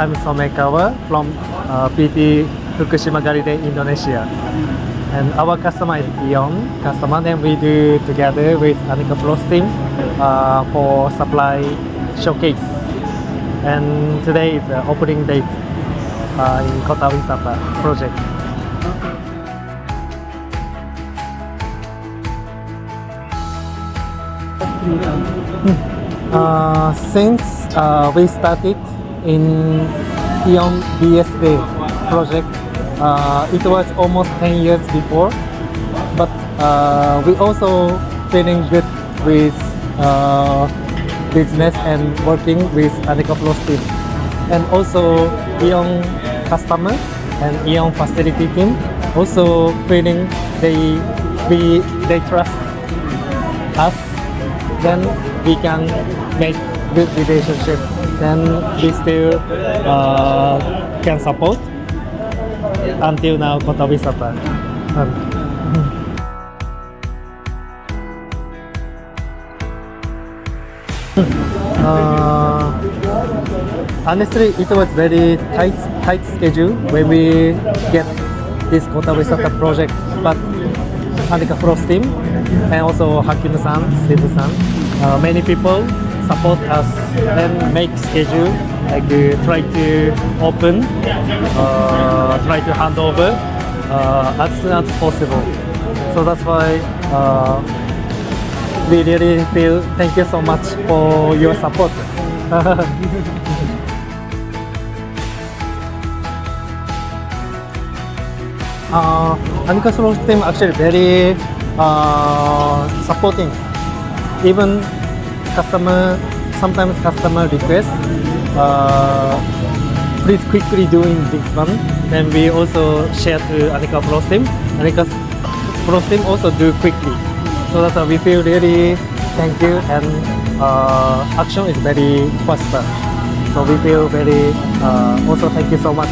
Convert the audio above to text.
I'm Somekawa from PT Fukushima Gallery, Indonesia. And our customer is Aeon customer, and we do together with ANEKA FROZE for supply showcase. And today is the opening date in Kota project. Since we started in Aeon BSD project, it was almost 10 years before, but we also feeling good with business and working with ANEKA FROZE team, and also Aeon customers and Aeon facility team also feeling they trust us. Then we can make good relationship. Then we still can support until now Kota Wisata. Honestly, it was very tight schedule when we get this Kota Wisata project, but ANEKA FROZE team and also Hakim-san, Steve-san, many people support us and make schedule, like try to open, try to hand over as soon as possible. So that's why we really feel thank you so much for your support. ANEKA FROZE team actually very supporting. Even sometimes customer request, please quickly doing this one. Then we also share to ANEKA FROZE team. ANEKA FROZE team also do quickly. So that's why we feel really thank you, and action is very faster. So we feel very also thank you so much.